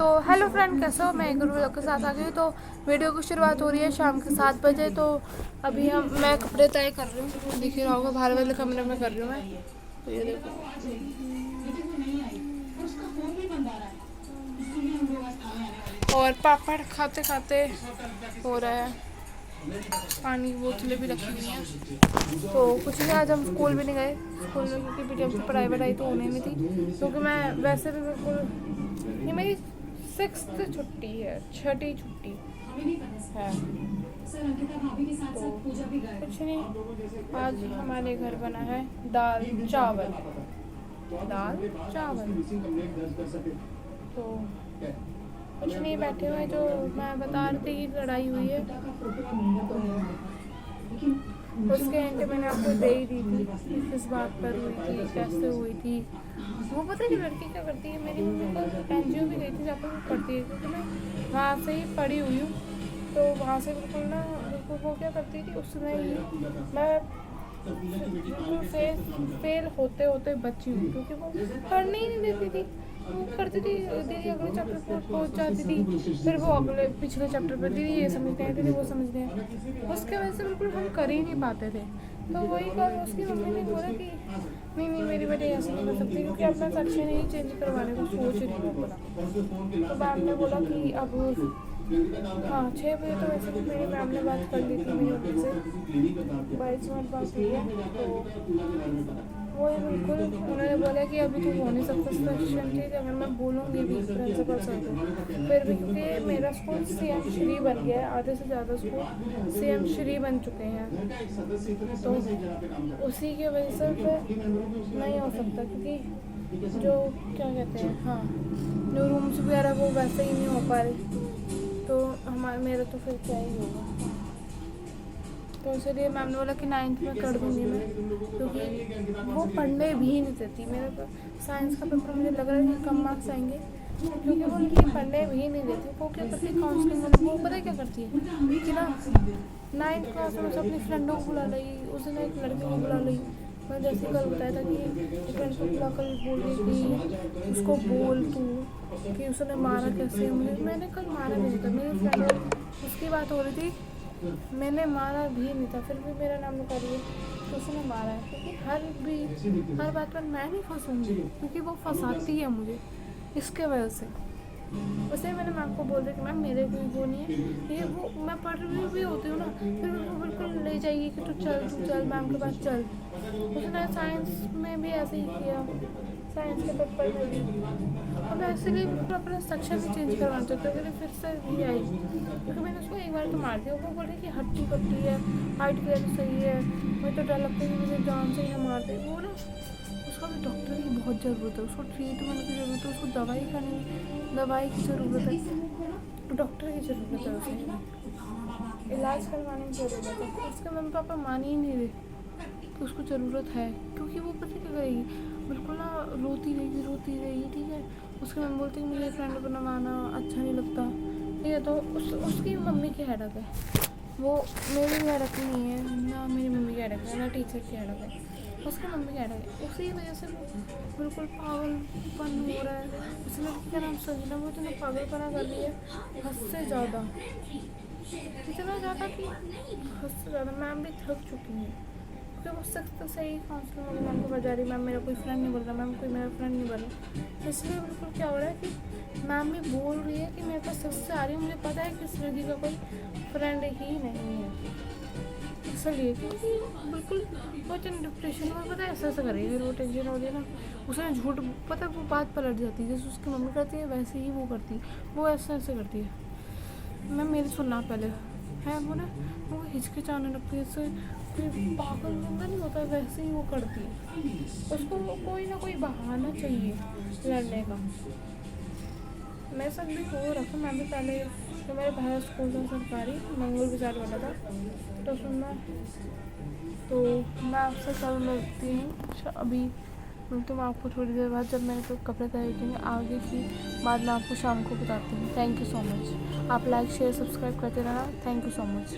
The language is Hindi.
तो हेलो फ्रेंड, कैसे हो? मैं एक वीडियो के साथ आ गई हूँ। तो वीडियो की शुरुआत हो रही है शाम के 7 बजे। तो अभी मैं कपड़े तय कर रही हूँ, दिख ही रहा होगा, बाहर वाले कमरे में कर रही हूँ मैं। तो ये देखो, और पापड़ खाते खाते हो रहा है, पानी की बोतलें भी रखी हुई हैं। तो कुछ नहीं, आज हम स्कूल भी नहीं गए स्कूल में, क्योंकि पीटीएम से पढ़ाई वढ़ाई तो होनी नहीं थी। क्योंकि मैं वैसे भी बिल्कुल, ये मेरी 6th छुट्टी है, 6ठी छुट्टी है। तो कुछ नहीं, आज हमारे घर बना है दाल चावल। तो कुछ नहीं, बैठे हुए। जो मैं बता रही थी कि लड़ाई हुई है, तो उसके एंड मैंने आपको दे ही दी थी कि किस बात पर हुई थी, कैसे हुई थी। वो पता है कि लड़की क्या करती है, मेरी मम्मी को एनजीओ भी गई थी जहाँ पर वो पढ़ती है, क्योंकि मैं वहाँ से ही पढ़ी हुई हूँ। तो वहाँ से बिल्कुल वो क्या करती थी, उसमें ही मैं बिल्कुल फेल होते होते बची हूँ, क्योंकि वो पढ़ने ही नहीं देती थी। वो करती थी, दीदी अगले चैप्टर पर पहुँच जाती थी, फिर वो अगले पिछले चैप्टर पर दीदी ये समझते हैं, दीदी वो समझते हैं। उसके वजह से बिल्कुल हम कर ही नहीं पाते थे। तो वही कल उसकी मम्मी ने बोला कि नहीं नहीं, मेरी बेटी ऐसे नहीं कर सकती, क्योंकि अब मैं सेक्शन ही चेंज करवाने को सोच रही हूँ अपना। तो मैम ने बोला कि अब हाँ 6 बजे तो वैसे भी मेरी मैम ने बात कर ली थी मेरी मम्मी से, 22 मिनट बात हुई है। तो वो बिल्कुल उन्होंने बोला कि अभी तो हो नहीं सकता सेक्शन चेंज, अगर मैं बोलूँगी भी प्रिंसिपल सर को फिर भी, क्योंकि मेरा स्कूल सीएम श्री बन गया है, आधे से ज़्यादा स्कूल सीएम श्री बन चुके हैं। तो उसी की वजह से फिर नहीं हो सकता, क्योंकि जो क्या कहते हैं, हाँ जो रूम्स वगैरह वो वैसे ही नहीं हो पा रहे। तो मेरा तो फिर क्या ही होगा। तो इसलिए मैम ने बोला कि 9th में कर दूँगी मैं, क्योंकि वो पढ़ने भी नहीं देती। मेरा तो साइंस का पेपर मुझे लग रहा है कि कम मार्क्स आएंगे, क्योंकि वो उनकी पढ़ने भी नहीं देती। वो क्या करती है, काउंसलिंग में वो पता है क्या करती है कि ना 9th क्लास में अपनी फ्रेंडों को बुला ली, उस दिन एक लड़के को बुला ली। मैं जैसे कल बताया था कि फ्रेंड को बुला कर बोल रही थी उसको बोल तू कि उसने मारा कैसे मुझे। मैंने कल मारा नहीं था, मेरी फ्रेंड उसकी बात हो रही थी, मैंने मारा भी नहीं था, फिर भी मेरा नाम निकाल रही है तो उसने मारा है। क्योंकि हर बात पर मैं नहीं फंसूंगी, क्योंकि वो फंसाती है मुझे इसके वजह से। वैसे मैंने मैम को बोल दिया कि मैम मेरे कोई वो नहीं है, ये वो मैं पढ़ रही भी होती हूँ ना, फिर वो बिल्कुल ले जाएगी कि तू चल मैम के पास चल। उसने साइंस में भी ऐसे ही किया, साइंस के पेपर में भी। अब इसलिए अपना सेक्शन भी चेंज करवाना चाहते हो, फिर से भी आई, क्योंकि मैंने उसको एक बार तो मार दिया। वो बोल रही कि हट्टी कट्टी है, हाइट वगैरह सही है, मुझे तो डर लगता है कि मुझे जान से ही मार दे। वो ना उसका भी डॉक्टर की बहुत ज़रूरत है, उसको ट्रीटमेंट की ज़रूरत है, उसको दवाई की ज़रूरत है, डॉक्टर की ज़रूरत है, उसे इलाज करवाने की ज़रूरत है। उसके मम्मी पापा मान ही नहीं रहे कि उसको ज़रूरत है, क्योंकि वो पता क्या करेगी, बिल्कुल ना रोती रहेगी, ठीक है। उसके मम्मी बोलती है मुझे फ्रेंड बनवाना अच्छा नहीं लगता, ठीक है। तो उसकी मम्मी की हेडक है, वो मेरी हेडक नहीं है ना, मेरी मम्मी की हेडक है ना, टीचर की हेडक है, उसकी मम्मी की हेडक है। उसी वजह से वो बिल्कुल पागलपन हो रहा है। उस लड़की का नाम सजना, वो इतना पागलपना कर रही है हद से ज़्यादा, इतना ज़्यादा कि हद से ज़्यादा। मैम भी थक चुकी है, क्योंकि वो सख्त से ही काउंसलिंग वाली मैम को बजा रही, मैम मेरा कोई फ्रेंड नहीं बन रहा, मैम कोई मेरा फ्रेंड नहीं बन रहा। इसलिए बिल्कुल क्या हो रहा है कि मैम भी बोल रही है कि मेरे पास सबसे आ रही है, मुझे पता है कि इस लड़की का कोई फ्रेंड ही नहीं है, इसलिए क्योंकि बिल्कुल वो इतनी डिप्रेशन में, पता है ऐसा करेगी, वो टेंशन हो रही है ना, उसने झूठ, पता है वो बात पलट जाती है, जैसे उसकी मम्मी करती है वैसे ही वो करती है, वो ऐसे करती है। मैं मेरी सुनना पहले है, वो ना वो हिचकिचाने लगती है, इससे पागल बंदा नहीं होता वैसे ही वो करती है। उसको कोई ना कोई बहाना चाहिए लड़ने का। मेरे साथ भी हो रखा, मैं भी पहले तो मेरे बाहर स्कूल था सरकारी, मंगल बाजार वाला था, तो सुनना, तो मैं आपसे कल मिलती हूँ, अभी मिलती हूँ आपको थोड़ी देर बाद, जब मेरे को कपड़े तैयार करेंगे। आगे की बात मैं आपको शाम को बताती हूँ। थैंक यू सो मच, आप लाइक शेयर सब्सक्राइब करते रहना। Thank you so much.